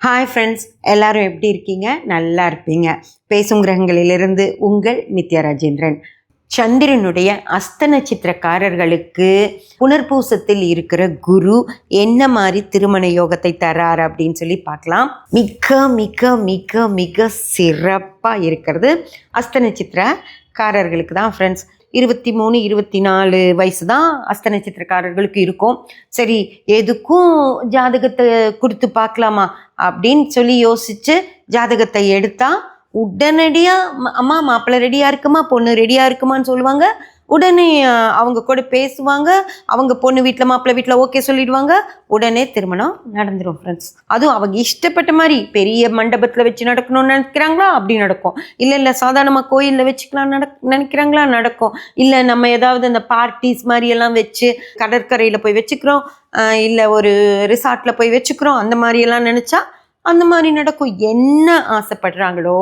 Hi friends, எல்லாரும் எப்படி இருக்கீங்க? நல்லா இருப்பீங்க. பேசும் கிரகங்களிலிருந்து உங்கள் நித்யா ராஜேந்திரன். சந்திரனுடைய அஸ்த நட்சத்திரக்காரர்களுக்கு புனர்பூசத்தில் இருக்கிற குரு என்ன மாதிரி திருமண யோகத்தை தரார் அப்படின்னு சொல்லி பார்க்கலாம். மிக மிக மிக மிக சிறப்பாக இருக்கிறது அஸ்த நட்சத்திரக்காரர்களுக்கு தான் ஃப்ரெண்ட்ஸ். 23, 24 வயசு தான் அஸ்த நட்சத்திரக்காரர்களுக்கு இருக்கும். சரி, எதுக்கும் ஜாதகத்தை கொடுத்து பார்க்கலாமா அப்படின்னு சொல்லி யோசிச்சு ஜாதகத்தை எடுத்தா உடனடியாக அம்மா மாப்பிள்ளை ரெடியாக இருக்குமா, பொண்ணு ரெடியாக இருக்குமான்னு சொல்லுவாங்க. உடனே அவங்க கூட பேசுவாங்க. அவங்க பொண்ணு வீட்டில் மாப்பிள்ளை வீட்டில் ஓகே சொல்லிடுவாங்க. உடனே திருமணம் நடந்துடும் ஃப்ரெண்ட்ஸ். அதுவும் அவங்க இஷ்டப்பட்ட மாதிரி பெரிய மண்டபத்தில் வச்சு நடக்கணும்னு நினைக்கிறாங்களா அப்படி நடக்கும். இல்லை சாதாரணமாக கோயிலில் வச்சுக்கலாம் நினைக்கிறாங்களா நடக்கும். இல்லை நம்ம ஏதாவது இந்த பார்ட்டிஸ் மாதிரியெல்லாம் வச்சு கடற்கரையில் போய் வச்சுக்கிறோம், இல்லை ஒரு ரிசார்ட்டில் போய் வச்சுக்கிறோம், அந்த மாதிரியெல்லாம் நினச்சா அந்த மாதிரி நடக்கும். என்ன ஆசைப்படுறாங்களோ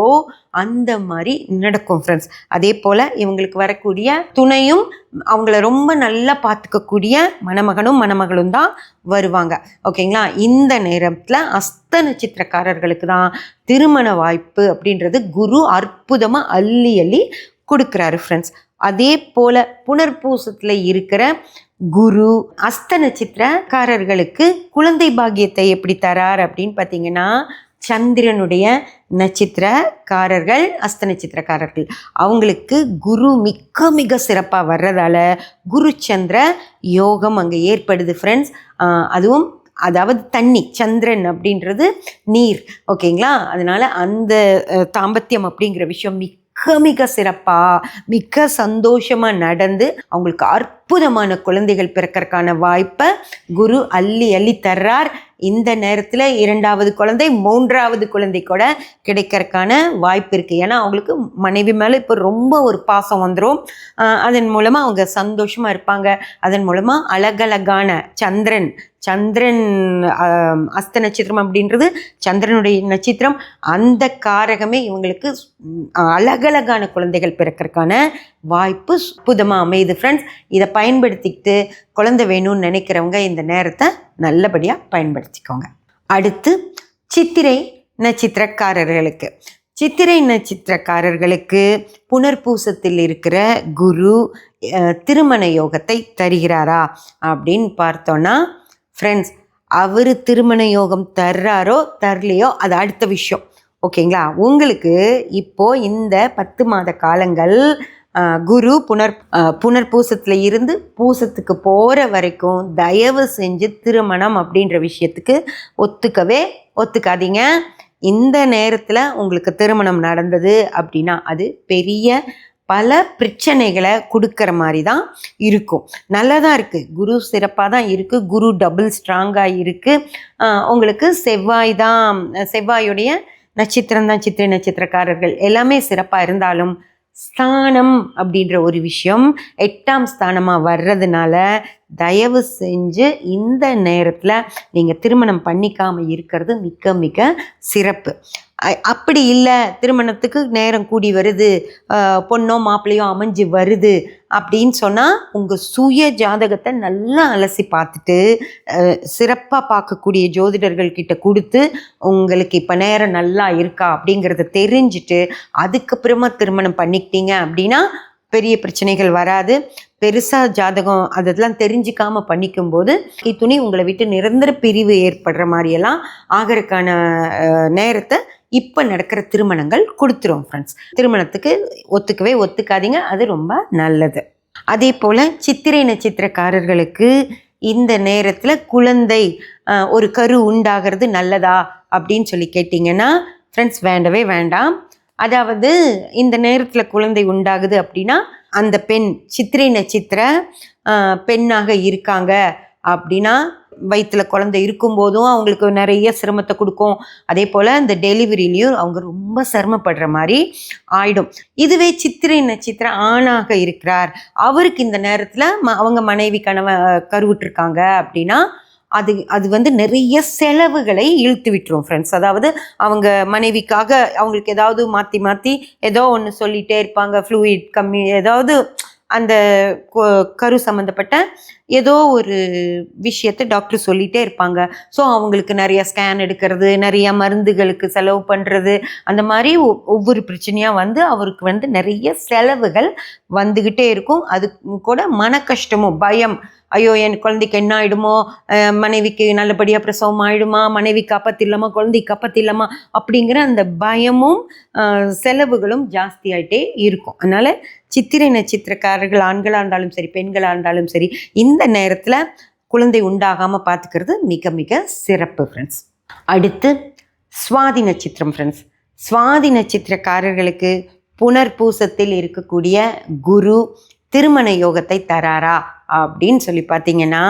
அந்த மாதிரி நடக்கும் ஃப்ரெண்ட்ஸ். அதே போல் இவங்களுக்கு வரக்கூடிய துணையும் அவங்கள ரொம்ப நல்லா பார்த்துக்கக்கூடிய மணமகனும் தான் வருவாங்க. ஓகேங்களா? இந்த நேரத்தில் அஸ்த நட்சத்திரக்காரர்களுக்கு தான் திருமண வாய்ப்பு அப்படின்றது குரு அற்புதமாக அள்ளி கொடுக்குறாரு ஃப்ரெண்ட்ஸ். அதே போல் புனர்பூசத்தில் இருக்கிற குரு அஸ்த நட்சத்திரக்காரர்களுக்கு குழந்தை பாக்கியத்தை எப்படி தரார் அப்படின்னு பார்த்தீங்கன்னா, சந்திரனுடைய நட்சத்திரக்காரர்கள் அஸ்த நட்சத்திரக்காரர்கள் அவங்களுக்கு குரு மிக மிக சிறப்பாக வர்றதால குரு சந்திர யோகம் அங்கே ஏற்படுது ஃப்ரெண்ட்ஸ். அதுவும் அதாவது தண்ணி, சந்திரன் அப்படின்றது நீர். ஓகேங்களா? அதனால அந்த தாம்பத்தியம் அப்படிங்கிற விஷயம் மிக மிக சிறப்பாக மிக சந்தோஷமாக நடந்து அவங்களுக்கு அற்புதமான குழந்தைகள் பிறக்கறதுக்கான வாய்ப்பை குரு அள்ளி தர்றார். இந்த நேரத்தில் 2வது குழந்தை 3வது குழந்தை கூட கிடைக்கிறதுக்கான வாய்ப்பு இருக்குது. ஏன்னா அவங்களுக்கு மனைவி மேலே இப்போ ரொம்ப ஒரு பாசம் வந்துடும். அதன் மூலமாக அவங்க சந்தோஷமாக இருப்பாங்க. அதன் மூலமாக அழகழகான சந்திரன் அஸ்த நட்சத்திரம் அப்படின்றது சந்திரனுடைய நட்சத்திரம். அந்த காரகமே இவங்களுக்கு அழகழகான குழந்தைகள் பிறக்கிறதுக்கான வாய்ப்பு அற்புதமாக அமையுது ஃப்ரெண்ட்ஸ். இதை பயன்படுத்திக்கிட்டு குழந்தை வேணும்னு நினைக்கிறவங்க இந்த நேரத்தை நல்லபடியாக பயன்படுத்திக்கோங்க. அடுத்து சித்திரை நட்சத்திரக்காரர்களுக்கு புனர்பூசத்தில் இருக்கிற குரு திருமண யோகத்தை தருகிறாரா அப்படின்னு பார்த்தோன்னா ஃப்ரெண்ட்ஸ், அவர் திருமண யோகம் தர்றாரோ தரலையோ அது அடுத்த விஷயம். ஓகேங்களா? உங்களுக்கு இப்போது இந்த 10 மாத காலங்கள் குரு புனர்பூசத்தில் இருந்து பூசத்துக்கு போகிற வரைக்கும் தயவு செஞ்சு திருமணம் அப்படின்ற விஷயத்துக்கு ஒத்துக்காதீங்க. இந்த நேரத்தில் உங்களுக்கு திருமணம் நடந்தது அப்படின்னா அது பெரிய பல பிரச்சனைகளை கொடுக்குற மாதிரி தான் இருக்கும். நல்லா தான் இருக்குது, குரு சிறப்பாக தான் இருக்குது, குரு டபுள் ஸ்ட்ராங்காக இருக்குது. உங்களுக்கு செவ்வாயுடைய நட்சத்திரம் தான் சித்திரை நட்சத்திரக்காரர்கள் எல்லாமே சிறப்பாக இருந்தாலும் ஸ்தானம் அப்படின்ற ஒரு விஷயம் 8ஆம் ஸ்தானமாக வர்றதுனால தயவு செஞ்சு இந்த நேரத்தில் நீங்கள் திருமணம் பண்ணிக்காமல் இருக்கிறது மிக மிக சிறப்பு. அப்படி இல்லை, திருமணத்துக்கு நேரம் கூடி வருது, பொண்ணோ மாப்பிள்ளையோ அமைஞ்சு வருது அப்படின்னு சொன்னால் உங்கள் சுய ஜாதகத்தை நல்லா அலசி பார்த்துட்டு சிறப்பாக பார்க்கக்கூடிய ஜோதிடர்கள்கிட்ட கொடுத்து உங்களுக்கு இப்போ நேரம் நல்லா இருக்கா அப்படிங்கிறத தெரிஞ்சுட்டு அதுக்கப்புறமா திருமணம் பண்ணிக்கிட்டீங்க அப்படின்னா பெரிய பிரச்சனைகள் வராது. பெருசாக ஜாதகம் அதெல்லாம் தெரிஞ்சிக்காமல் பண்ணிக்கும்போது துணி உங்களை விட்டு நிரந்தர பிரிவு ஏற்படுற மாதிரியெல்லாம் ஆகிறதுக்கான நேரத்தை இப்போ நடக்கிற திருமணங்கள் கொடுத்துரும் ஃப்ரெண்ட்ஸ். திருமணத்துக்கு ஒத்துக்காதீங்க, அது ரொம்ப நல்லது. அதே போல் சித்திரை நட்சத்திரக்காரர்களுக்கு இந்த நேரத்தில் குழந்தை ஒரு கரு உண்டாகிறது நல்லதா அப்படின்னு சொல்லி கேட்டிங்கன்னா ஃப்ரெண்ட்ஸ், வேண்டவே வேண்டாம். அதாவது இந்த நேரத்தில் குழந்தை உண்டாகுது அப்படின்னா அந்த பெண் சித்திரை நட்சத்திர பெண்ணாக இருக்காங்க அப்படின்னா வயிற்றில் குழந்தை இருக்கும்போதும் அவங்களுக்கு நிறைய சிரமத்தை கொடுக்கும். அதே போல் இந்த டெலிவரிலையும் அவங்க ரொம்ப சிரமப்படுற மாதிரி ஆயிடும். இதுவே சித்திரை நட்சத்திர ஆணாக இருக்கிறார், அவருக்கு இந்த நேரத்தில் அவங்க மனைவி கருவுற்றிருக்காங்க அப்படின்னா அது வந்து நிறைய செலவுகளை இழுத்து விட்டுரும் ஃப்ரெண்ட்ஸ். அதாவது அவங்க மனைவிக்காக அவங்களுக்கு ஏதாவது மாற்றி ஏதோ ஒன்று சொல்லிகிட்டே இருப்பாங்க, ஃப்ளூயிட் கம்மி ஏதாவது அந்த கரு சம்மந்தப்பட்ட ஏதோ ஒரு விஷயத்தை டாக்டர் சொல்லிகிட்டே இருப்பாங்க. ஸோ அவங்களுக்கு நிறைய ஸ்கேன் எடுக்கிறது, நிறைய மருந்துகளுக்கு செலவு பண்ணுறது, அந்த மாதிரி ஒவ்வொரு பிரச்சனையாக வந்து அவருக்கு வந்து நிறைய செலவுகள் வந்துக்கிட்டே இருக்கும். அது கூட மன கஷ்டமும், பயம், ஐயோ என் குழந்தைக்கு என்ன ஆகிடுமோ, மனைவிக்கு நல்லபடியாக பிரசவம் ஆகிடுமா, மனைவி காப்பாற்றிடலாமா, குழந்தை காப்பாற்றிடலாமா அப்படிங்கிற அந்த பயமும் செலவுகளும் ஜாஸ்தி ஆகிட்டே இருக்கும். அதனால் சித்திரை நட்சத்திரக்காரர்கள் ஆண்களாக இருந்தாலும் சரி, பெண்களாக இருந்தாலும் சரி, இந்த நேரத்தில் குழந்தை உண்டாகாமல் பார்த்துக்கிறது மிக மிக சிறப்பு ஃப்ரெண்ட்ஸ். அடுத்து சுவாதி நட்சத்திரம் ஃப்ரெண்ட்ஸ். சுவாதி நட்சத்திரக்காரர்களுக்கு புனர்பூசத்தில் இருக்கக்கூடிய குரு திருமண யோகத்தை தராரா அப்படின்னு சொல்லி பார்த்தீங்கன்னா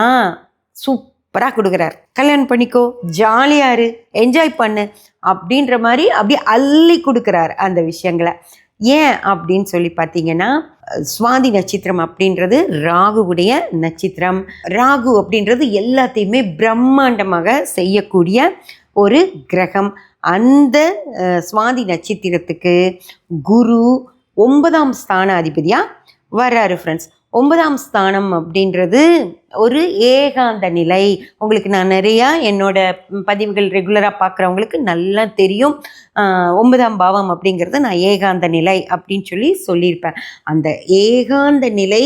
சூப்பராக கொடுக்குறார். கல்யாணம் பண்ணிக்கோ, ஜாலியாரு, என்ஜாய் பண்ணு அப்படின்ற மாதிரி அப்படியே அள்ளி கொடுக்குறார் அந்த விஷயங்களை. ஏன் அப்படின்னு சொல்லி பார்த்தீங்கன்னா, சுவாதி நட்சத்திரம் அப்படின்றது ராகுவுடைய நட்சத்திரம். ராகு அப்படின்றது எல்லாத்தையுமே பிரம்மாண்டமாக செய்யக்கூடிய ஒரு கிரகம். அந்த சுவாதி நட்சத்திரத்துக்கு குரு 9ஆம் ஸ்தான அதிபதியாக வர்றாரு ஃப்ரெண்ட்ஸ். 9ஆம் ஸ்தானம் அப்படின்றது ஒரு ஏகாந்த நிலை. உங்களுக்கு நான் நிறையா என்னோட பதிவுகள் ரெகுலராக பார்க்குறவங்களுக்கு நல்லா தெரியும். 9ஆம் பாவம் அப்படிங்கிறது நான் ஏகாந்த நிலை அப்படின்னு சொல்லியிருப்பேன். அந்த ஏகாந்த நிலை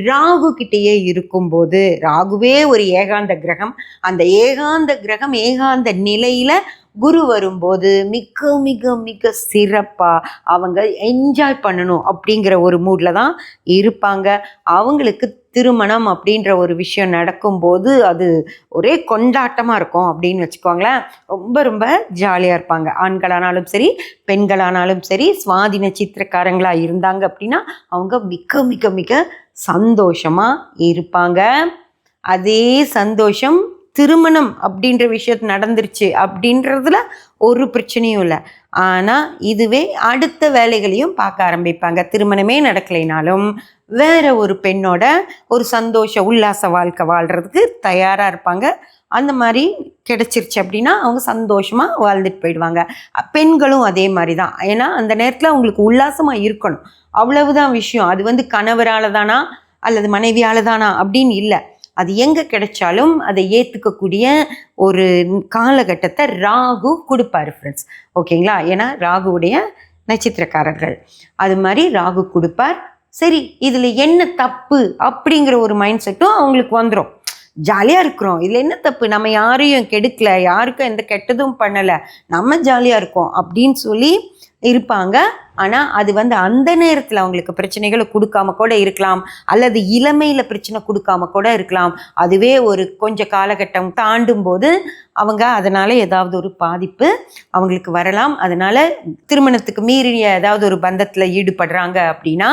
ராகு கிட்டேயே இருக்கும்போது, ராகுவே ஒரு ஏகாந்த கிரகம், அந்த ஏகாந்த கிரகம் ஏகாந்த நிலையில் குரு வரும்போது மிக மிக மிக சிறப்பாக அவங்க என்ஜாய் பண்ணணும் அப்படிங்கிற ஒரு மூடில் தான் இருப்பாங்க. அவங்களுக்கு திருமணம் அப்படின்ற ஒரு விஷயம் நடக்கும்போது அது ஒரே கொண்டாட்டமாக இருக்கும் அப்படின்னு வச்சுக்கோங்களேன். ரொம்ப ரொம்ப ஜாலியாக இருப்பாங்க. ஆண்களானாலும் சரி, பெண்களானாலும் சரி, சுவாதி நட்சத்திரக்காரங்களாக இருந்தாங்க அப்படின்னா அவங்க மிக மிக மிக சந்தோஷமாக இருப்பாங்க. அதே சந்தோஷம் திருமணம் அப்படின்ற விஷயத்து நடந்துருச்சு அப்படின்றதுல ஒரு பிரச்சனையும் இல்லை. ஆனால் இதுவே அடுத்த வேலைகளையும் பார்க்க ஆரம்பிப்பாங்க. திருமணமே நடக்கலைனாலும் வேற ஒரு பெண்ணோட ஒரு சந்தோஷ உல்லாச வாழ்க்கை வாழ்கிறதுக்கு தயாராக இருப்பாங்க. அந்த மாதிரி கிடைச்சிருச்சு அப்படின்னா அவங்க சந்தோஷமாக வாழ்ந்துட்டு போயிடுவாங்க. பெண்களும் அதே மாதிரி தான். ஏன்னா அந்த நேரத்தில் அவங்களுக்கு உல்லாசமாக இருக்கணும், அவ்வளவுதான் விஷயம். அது வந்து கணவரால் தானா அல்லது மனைவியால் தானா அப்படின்னு இல்லை. அது எங்கே கிடைச்சாலும் அதை ஏற்றுக்கக்கூடிய ஒரு காலகட்டத்தை ராகு கொடுப்பாரு ஃப்ரெண்ட்ஸ். ஓகேங்களா? ஏன்னா ராகுவுடைய நட்சத்திரக்காரர்கள் அது மாதிரி ராகு கொடுப்பார். சரி, இதில் என்ன தப்பு அப்படிங்கிற ஒரு மைண்ட் செட்டும் அவங்களுக்கு வந்துடும். ஜாலியாக இருக்கிறோம், இதில் என்ன தப்பு, நம்ம யாரையும் கெடுக்கலை, யாருக்கும் எந்த கெட்டதும் பண்ணலை, நம்ம ஜாலியாக இருக்கோம் அப்படின்னு சொல்லி இருப்பாங்க. ஆனால் அது வந்து அந்த நேரத்தில் அவங்களுக்கு பிரச்சனைகளை கொடுக்காம கூட இருக்கலாம், அல்லது இளமையில் பிரச்சனை கொடுக்காம கூட இருக்கலாம். அதுவே ஒரு கொஞ்சம் காலகட்டம் தாண்டும் போது அவங்க அதனால் ஏதாவது ஒரு பாதிப்பு அவங்களுக்கு வரலாம். அதனால் திருமணத்துக்கு மீறிய ஏதாவது ஒரு பந்தத்தில் ஈடுபடுறாங்க அப்படின்னா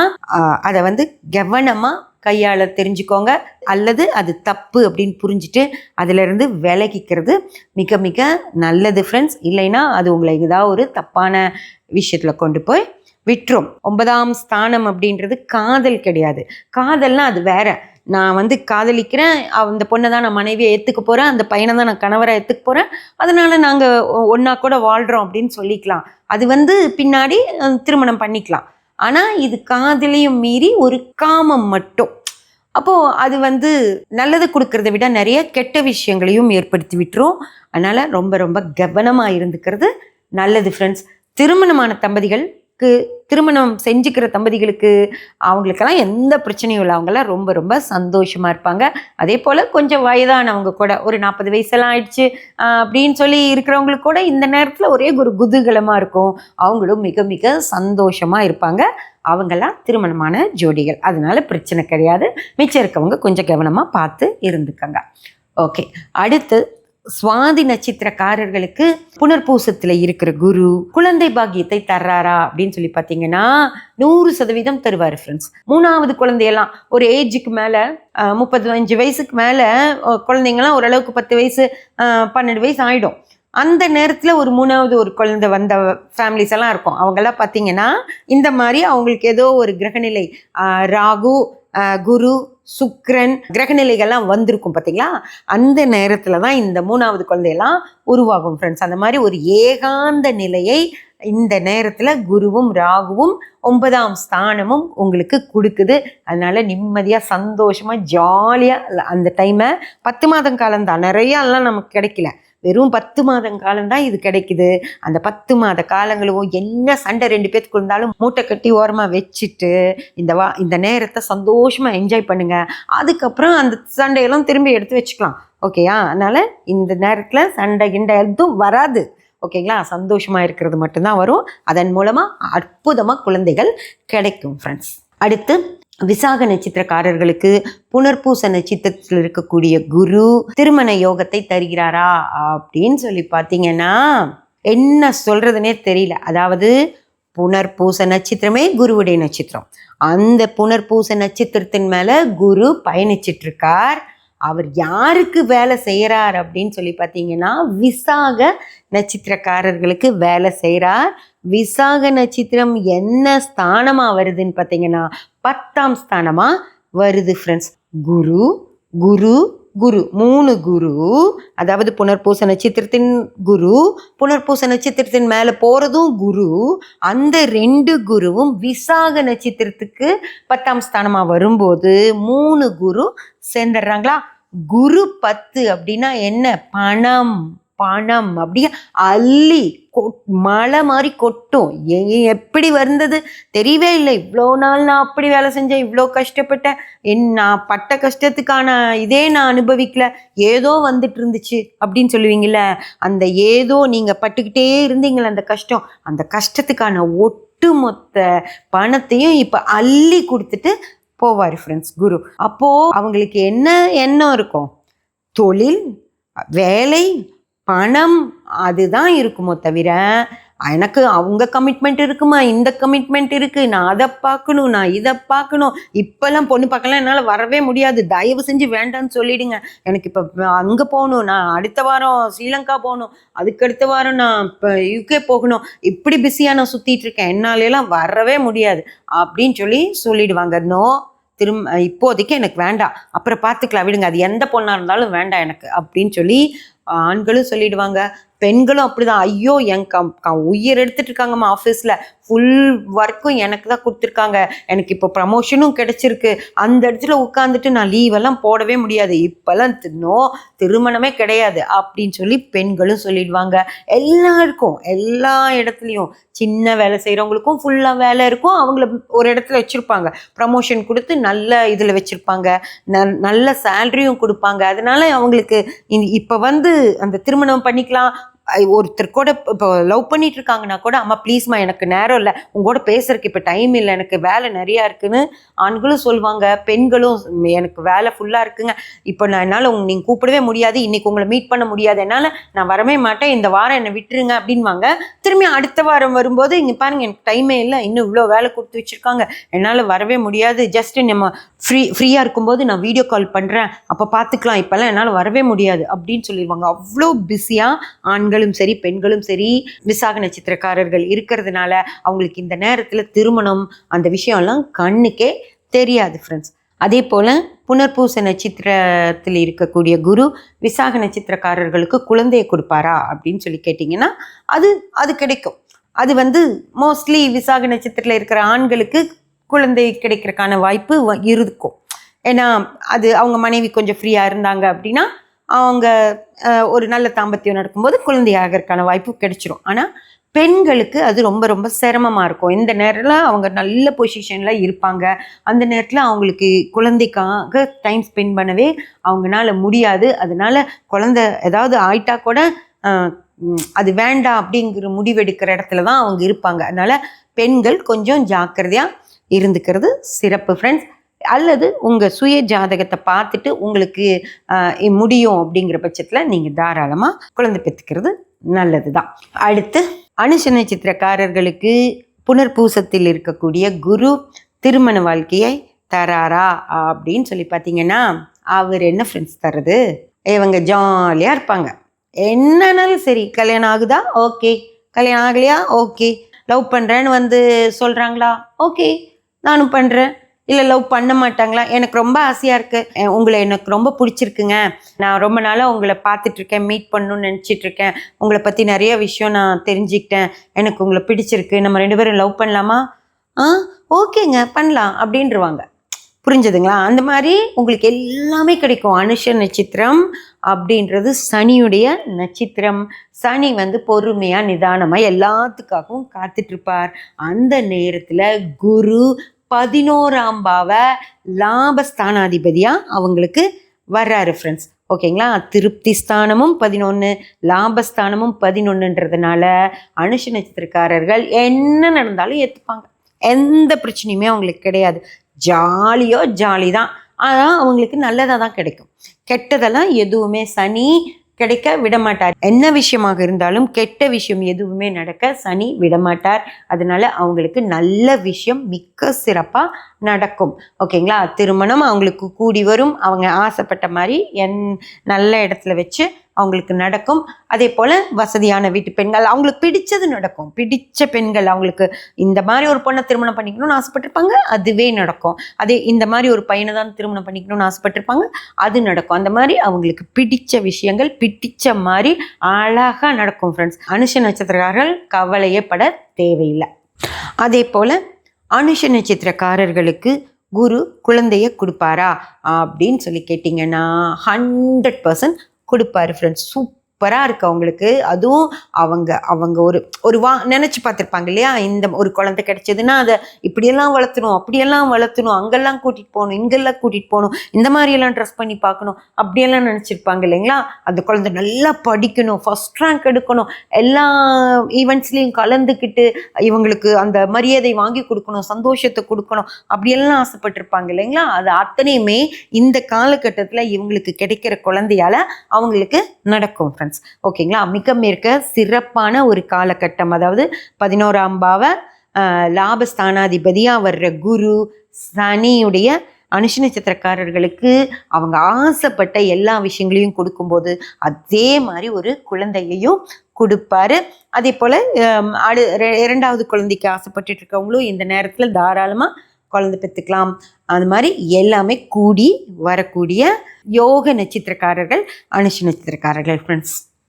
அதை வந்து கவனமாக கையாள தெரிஞ்சுக்கோங்க. அல்லது அது தப்பு அப்படின்னு புரிஞ்சுட்டு அதிலிருந்து விலகிக்கிறது மிக மிக நல்லது ஃப்ரெண்ட்ஸ். இல்லைன்னா அது உங்களை ஏதாவது ஒரு தப்பான விஷயத்தில் கொண்டு போய் விட்டுரும். 9ஆம் ஸ்தானம் அப்படின்றது காதல் கிடையாது. காதல்னா அது வேற. நான் வந்து காதலிக்கிறேன், அந்த பொண்ணை தான் நான் மனைவியை ஏற்றுக்க போகிறேன், அந்த பையனை தான் நான் கணவரை ஏற்றுக்க போகிறேன், அதனால் நாங்கள் ஒன்றா கூட வாழ்கிறோம் அப்படின்னு சொல்லிக்கலாம். அது வந்து பின்னாடி திருமணம் பண்ணிக்கலாம். ஆனால் இது காதலையும் மீறி ஒரு காமம் மட்டும். அப்போது அது வந்து நல்லது கொடுக்கறத விட நிறைய கெட்ட விஷயங்களையும் ஏற்படுத்தி விட்டுரும். அதனால் ரொம்ப ரொம்ப கவனமாக இருந்துக்கிறது நல்லது ஃப்ரெண்ட்ஸ். திருமணமான தம்பதிகளுக்கு, திருமணம் செஞ்சுக்கிற தம்பதிகளுக்கு அவங்களுக்கெல்லாம் எந்த பிரச்சனையும் இல்லை. அவங்களாம் ரொம்ப ரொம்ப சந்தோஷமாக இருப்பாங்க. அதே போல் கொஞ்சம் வயதானவங்க கூட ஒரு 40 வயசெல்லாம் ஆயிடுச்சு அப்படின்னு சொல்லி இருக்கிறவங்களுக்கு கூட இந்த நேரத்தில் ஒரே ஒரு குதூகலமாக இருக்கும். அவங்களும் மிக மிக சந்தோஷமாக இருப்பாங்க. அவங்கெல்லாம் திருமணமான ஜோடிகள், அதனால பிரச்சனை கிடையாது. மிச்சம் இருக்கவங்க கொஞ்சம் கவனமாக பார்த்து இருந்துக்கங்க. ஓகே, அடுத்து சுவாதி நட்சத்திரக்காரர்களுக்கு புனர்பூசத்தில் இருக்கிற குரு குழந்தை பாக்கியத்தை தர்றாரா அப்படின்னு சொல்லி பார்த்தீங்கன்னா 100% தருவார் ஃப்ரெண்ட்ஸ். 3வது குழந்தையெல்லாம் ஒரு ஏஜுக்கு மேலே 35 வயசுக்கு மேலே குழந்தைங்களாம் ஓரளவுக்கு 10 வயசு 12 வயசு ஆகிடும். அந்த நேரத்தில் ஒரு 3வது ஒரு குழந்தை வந்த ஃபேமிலிஸ் எல்லாம் இருக்கும். அவங்கெல்லாம் பார்த்தீங்கன்னா இந்த மாதிரி அவங்களுக்கு ஏதோ ஒரு கிரகநிலை ராகு, குரு, சுக்கிரன் கிரகநிலைகள்லாம் வந்திருக்கும் பார்த்தீங்களா? அந்த நேரத்தில் தான் இந்த 3வது குழந்தையெல்லாம் உருவாகும் ஃப்ரெண்ட்ஸ். அந்த மாதிரி ஒரு ஏகாந்த நிலையை இந்த நேரத்தில் குருவும் ராகுவும் 9ஆம் ஸ்தானமும் உங்களுக்கு கொடுக்குது. அதனால நிம்மதியாக சந்தோஷமாக ஜாலியாக அந்த டைமை 10 மாதம் காலம்தான், நிறையாலாம் நமக்கு கிடைக்கல, வெறும் 10 மாதம் காலம்தான் இது கிடைக்குது. அந்த 10 மாத காலங்களும் என்ன சண்டை 2 பேத்துக்கு இருந்தாலும் மூட்டை கட்டி ஓரமாக வச்சுட்டு இந்த நேரத்தை சந்தோஷமாக என்ஜாய் பண்ணுங்க. அதுக்கப்புறம் அந்த சண்டையெல்லாம் திரும்பி எடுத்து வச்சுக்கலாம். ஓகேயா? அதனால் இந்த நேரத்தில் சண்டை கிண்டை எதுவும் வராது. ஓகேங்களா? சந்தோஷமாக இருக்கிறது மட்டும்தான் வரும். அதன் மூலமாக அற்புதமாக குழந்தைகள் கிடைக்கும் ஃப்ரெண்ட்ஸ். அடுத்து விசாக நட்சத்திரக்காரர்களுக்கு புனர்பூச நட்சத்திரத்தில் இருக்கக்கூடிய குரு திருமண யோகத்தை தருகிறாரா அப்படின்னு சொல்லி பார்த்தீங்கன்னா என்ன சொல்றதுனே தெரியல. அதாவது புனர்பூச நட்சத்திரமே குருவுடைய நட்சத்திரம். அந்த புனர்பூச நட்சத்திரத்தின் மேல குரு பயணிச்சிட்டு இருக்கார். அவர் யாருக்கு வேலை செய்கிறார் அப்படின்னு சொல்லி பார்த்தீங்கன்னா விசாக நட்சத்திரக்காரர்களுக்கு வேலை செய்கிறார். விசாக நட்சத்திரம் என்ன ஸ்தானமாக வருதுன்னு பார்த்தீங்கன்னா 10ஆம் ஸ்தானமாக வருது ஃப்ரெண்ட்ஸ். குரு குரு குரு 3 குரு, அதாவது புனர்பூச நட்சத்திரத்தின் குரு, புனர்பூச நட்சத்திரத்தின் மேலே போகிறதும் குரு. அந்த 2 குருவும் விசாக நட்சத்திரத்துக்கு 10ஆம் ஸ்தானமாக வரும்போது 3 குரு சேர்ந்துடுறாங்களா. குரு 10 அப்படின்னா என்ன? பணம் பணம் அப்படியே அள்ளி மழை மாதிரி கொட்டும். எப்படி வந்தது தெரியவே இல்லை. இவ்வளோ நாள் நான் அப்படி வேலை செஞ்சேன், இவ்வளோ கஷ்டப்பட்டேன், நான் பட்ட கஷ்டத்துக்கான இதே நான் அனுபவிக்கல, ஏதோ வந்துட்டு இருந்துச்சு அப்படின்னு சொல்லுவீங்கள்ல. அந்த ஏதோ நீங்கள் பட்டுக்கிட்டே இருந்தீங்களே அந்த கஷ்டம், அந்த கஷ்டத்துக்கான ஒட்டுமொத்த பணத்தையும் இப்போ அள்ளி கொடுத்துட்டு போவார் ஃப்ரெண்ட்ஸ் குரு. அப்போது அவங்களுக்கு என்ன எண்ணம் இருக்கும்? தொழில், வேலை, பணம், அதுதான் இருக்குமோ தவிர எனக்கு அவங்க கமிட்மெண்ட் இருக்குமா, இந்த கமிட்மெண்ட் இருக்குது, நான் அதை பார்க்கணும், நான் இதை பார்க்கணும், இப்போல்லாம் பொண்ணு பார்க்கலாம் என்னால் வரவே முடியாது, தயவு செஞ்சு வேண்டான்னு சொல்லிடுங்க, எனக்கு இப்போ அங்கே போகணும், நான் அடுத்த வாரம் ஸ்ரீலங்கா போகணும், அதுக்கடுத்த வாரம் நான் இப்போ யூகே போகணும், இப்படி பிஸியாக நான் சுற்றிட்டு இருக்கேன், என்னாலெல்லாம் வரவே முடியாது அப்படின்னு சொல்லிடுவாங்க. நோ, இப்போதைக்கு எனக்கு வேண்டாம், அப்புறம் பார்த்துக்கலாம் விடுங்க, அது எந்த பொண்ணாக இருந்தாலும் வேண்டாம் எனக்கு அப்படின்னு சொல்லி ஆண்களும் சொல்லிடுவாங்க. பெண்களும் அப்படிதான். ஐயோ என் உயிர் எடுத்துட்டு இருக்காங்கம்மா, ஆஃபீஸில் ஃபுல் ஒர்க்கும் எனக்கு தான் கொடுத்துருக்காங்க, எனக்கு இப்போ ப்ரமோஷனும் கிடைச்சிருக்கு, அந்த இடத்துல உட்காந்துட்டு நான் லீவெல்லாம் போடவே முடியாது, இப்போல்லாம் திருமணமே கிடையாது அப்படின்னு சொல்லி பெண்களும் சொல்லிடுவாங்க. எல்லாருக்கும் எல்லா இடத்துலையும் சின்ன வேலை செய்கிறவங்களுக்கும் ஃபுல்லாக வேலை இருக்கும், அவங்கள ஒரு இடத்துல வச்சுருப்பாங்க, ப்ரமோஷன் கொடுத்து நல்ல இதில் வச்சுருப்பாங்க, நல்ல சேலரியும் கொடுப்பாங்க. அதனால அவங்களுக்கு இப்போ அந்த திருமணம் பண்ணிக்கலாம். ஒருத்தர் கூட இப்போ லவ் பண்ணிட்டு இருக்காங்கன்னா கூட, அம்மா ப்ளீஸ்மா எனக்கு நேரம் இல்லை, உங்களோட பேசுறதுக்கு இப்போ டைம் இல்லை, எனக்கு வேலை நிறையா இருக்குன்னு ஆண்களும் சொல்லுவாங்க. பெண்களும் எனக்கு வேலை ஃபுல்லாக இருக்குங்க, இப்போ என்னால் நீங்கள் கூப்பிடவே முடியாது, இன்றைக்கி உங்களை மீட் பண்ண முடியாது, என்னால் நான் வரவே மாட்டேன், இந்த வாரம் என்னை விட்டுருங்க அப்படின்வாங்க. திரும்பி அடுத்த வாரம் வரும்போது இங்கே பாருங்கள் எனக்கு டைமே இல்லை, இன்னும் இவ்வளோ வேலை கொடுத்து வச்சுருக்காங்க, என்னால் வரவே முடியாது, ஜஸ்ட்டு நம்ம ஃப்ரீயாக இருக்கும்போது நான் வீடியோ கால் பண்ணுறேன், அப்போ பார்த்துக்கலாம், இப்போல்லாம் என்னால் வரவே முடியாது அப்படின்னு சொல்லிடுவாங்க. அவ்வளோ பிஸியாக ஆண்களும் சரி பெண்களும் சரி விசாக நட்சத்திரக்காரர்கள் இருக்கிறதுனால அவங்களுக்கு இந்த நேரத்தில் திருமணம் அந்த விஷயம்லாம் கண்ணுக்கே தெரியாது ஃப்ரெண்ட்ஸ். அதே போல் புனர்பூச நட்சத்திரத்தில் இருக்கக்கூடிய குரு விசாக நட்சத்திரக்காரர்களுக்கு குழந்தையை கொடுப்பாரா அப்படின்னு சொல்லி கேட்டிங்கன்னா அது கிடைக்கும். அது மோஸ்ட்லி விசாக நட்சத்திரத்தில் இருக்கிற ஆண்களுக்கு குழந்தை கிடைக்கிறதுக்கான வாய்ப்பு இருக்கும். ஏன்னா அது அவங்க மனைவி கொஞ்சம் ஃப்ரீயாக இருந்தாங்க அப்படின்னா அவங்க ஒரு நல்ல தாம்பத்தியம் நடக்கும்போது குழந்தையாகிறதுக்கான வாய்ப்பு கிடைச்சிரும். ஆனால் பெண்களுக்கு அது ரொம்ப ரொம்ப சிரமமாக இருக்கும். இந்த நேரத்தில் அவங்க நல்ல பொசிஷனில் இருப்பாங்க, அந்த நேரத்தில் அவங்களுக்கு குழந்தைக்காக டைம் ஸ்பெண்ட் பண்ணவே அவங்களால முடியாது. அதனால குழந்தை ஏதாவது ஆயிட்டா கூட அது வேண்டாம் அப்படிங்கிற முடிவெடுக்கிற இடத்துல தான் அவங்க இருப்பாங்க. அதனால் பெண்கள் கொஞ்சம் ஜாக்கிரதையாக இருந்துக்கிறது சிறப்பு ஃப்ரெண்ட்ஸ். அல்லது உங்கள் சுய ஜாதகத்தை பார்த்துட்டு உங்களுக்கு முடியும் அப்படிங்கிற பட்சத்தில் நீங்கள் தாராளமாக குழந்தை பெற்றுக்கிறது நல்லது தான். அடுத்து அனுஷ நட்சத்திரக்காரர்களுக்கு புனர்பூசத்தில் இருக்கக்கூடிய குரு திருமண வாழ்க்கையை தராரா அப்படின்னு சொல்லி பார்த்தீங்கன்னா அவர் என்ன ஃப்ரெண்ட்ஸ் தர்றது, இவங்க ஜாலியாக இருப்பாங்க, என்னன்னாலும் சரி. கல்யாணம் ஆகுதா? ஓகே. கல்யாணம் ஆகலையா? ஓகே. லவ் பண்ணுறேன்னு சொல்கிறாங்களா? ஓகே நானும் பண்ணுறேன். இல்லை லவ் பண்ண மாட்டாங்களா? எனக்கு ரொம்ப ஆசையாக இருக்குது, உங்களை எனக்கு ரொம்ப பிடிச்சிருக்குங்க, நான் ரொம்ப நாளாக உங்களை பார்த்துட்ருக்கேன், மீட் பண்ணணும்னு நினச்சிட்ருக்கேன், உங்களை பற்றி நிறைய விஷயம் நான் தெரிஞ்சுக்கிட்டேன், எனக்கு உங்களை பிடிச்சிருக்கு, நம்ம 2 பேரும் லவ் பண்ணலாமா? ஓகேங்க பண்ணலாம் அப்படின்றவாங்க. புரிஞ்சதுங்களா? அந்த மாதிரி உங்களுக்கு எல்லாமே கிடைக்கும். அனுஷ நட்சத்திரம் அப்படின்றது சனியுடைய நட்சத்திரம். சனி பொறுமையாக நிதானமாக எல்லாத்துக்காகவும் காத்துட்ருப்பார். அந்த நேரத்தில் குரு 11ஆம் பாவ லாபஸ்தானாதிபதியாக அவங்களுக்கு வர்றாரு ஃப்ரெண்ட்ஸ். ஓகேங்களா? திருப்தி ஸ்தானமும் 11, லாபஸ்தானமும் 11ன்றதுனால அனுஷ நட்சத்திரக்காரர்கள் என்ன நடந்தாலும் ஏற்றுப்பாங்க. எந்த பிரச்சனையுமே அவங்களுக்கு கிடையாது. ஜாலி தான். ஆனால் அவங்களுக்கு நல்லதாக தான் கிடைக்கும். கெட்டதெல்லாம் எதுவுமே சனி கிடைக்க விடமாட்டார். என்ன விஷயமாக இருந்தாலும் கெட்ட விஷயம் எதுவுமே நடக்க சனி விடமாட்டார். அதனால அவங்களுக்கு நல்ல விஷயம் மிக்க சிறப்பாக நடக்கும். ஓகேங்களா? திருமணம் அவங்களுக்கு கூடி வரும். அவங்க ஆசைப்பட்ட மாதிரி நல்ல இடத்துல வச்சு அவங்களுக்கு நடக்கும். அதே போல் வசதியான வீட்டு பெண்கள், அவங்களுக்கு பிடிச்சது நடக்கும். பிடிச்ச பெண்கள், அவங்களுக்கு இந்த மாதிரி ஒரு பொண்ணை திருமணம் பண்ணிக்கணும்னு ஆசைப்பட்டிருப்பாங்க, அதுவே நடக்கும். அதே இந்த மாதிரி ஒரு பையனை தான் திருமணம் பண்ணிக்கணும்னு ஆசைப்பட்டிருப்பாங்க, அது நடக்கும். அந்த மாதிரி அவங்களுக்கு பிடிச்ச விஷயங்கள் பிடிச்ச மாதிரி அழகாக நடக்கும் ஃப்ரெண்ட்ஸ். அனுஷ நட்சத்திரக்காரர்கள் கவலையே பட தேவையில்லை. அதே போல் அனுஷ நட்சத்திரக்காரர்களுக்கு குரு குழந்தைய கொடுப்பாரா அப்படின்னு சொல்லி கேட்டிங்கன்னா 100% கொடுப்பாரு ஃப்ரெண்ட்ஸ். சூப்பராக இருக்குது அவங்களுக்கு. அதுவும் அவங்க ஒரு நினச்சி பார்த்துருப்பாங்க இல்லையா, இந்த ஒரு குழந்தை கிடைச்சதுன்னா அதை இப்படியெல்லாம் வளர்த்தணும், அப்படியெல்லாம் வளர்த்தணும், அங்கெல்லாம் கூட்டிகிட்டு போகணும், இங்கெல்லாம் கூட்டிகிட்டு போகணும், இந்த மாதிரியெல்லாம் ட்ரெஸ் பண்ணி பார்க்கணும், அப்படியெல்லாம் நினச்சிருப்பாங்க இல்லைங்களா. அந்த குழந்தை நல்லா படிக்கணும், ஃபஸ்ட் ரேங்க் எடுக்கணும், எல்லா ஈவெண்ட்ஸ்லேயும் கலந்துக்கிட்டு இவங்களுக்கு அந்த மரியாதை வாங்கி கொடுக்கணும், சந்தோஷத்தை கொடுக்கணும், அப்படியெல்லாம் ஆசைப்பட்டிருப்பாங்க இல்லைங்களா. அது அத்தனையுமே இந்த காலகட்டத்தில் இவங்களுக்கு கிடைக்கிற குழந்தையால் அவங்களுக்கு நடக்கும் ஃப்ரெண்ட்ஸ். ஓகேங்களா? மிக சிறப்பான ஒரு காலகட்டம். அதாவது 11ஆம் பாவ லாபஸ்தானாதிபதியாக வர்ற குரு சனியுடைய அனுஷ நட்சத்திரக்காரர்களுக்கு அவங்க ஆசைப்பட்ட எல்லா விஷயங்களையும் கொடுக்கும்போது அதே மாதிரி ஒரு குழந்தையையும் கொடுப்பாரு. அதே போல் 2வது குழந்தைக்கு ஆசைப்பட்டு இருக்கவங்களும் இந்த நேரத்தில் தாராளமாக குழந்தை பெற்றுக்கலாம். அது மாதிரி எல்லாமே கூடி வரக்கூடிய யோக நட்சத்திரக்காரர்கள் அனுஷ நட்சத்திரக்காரர்கள் ஃப்ரெண்ட்ஸ்.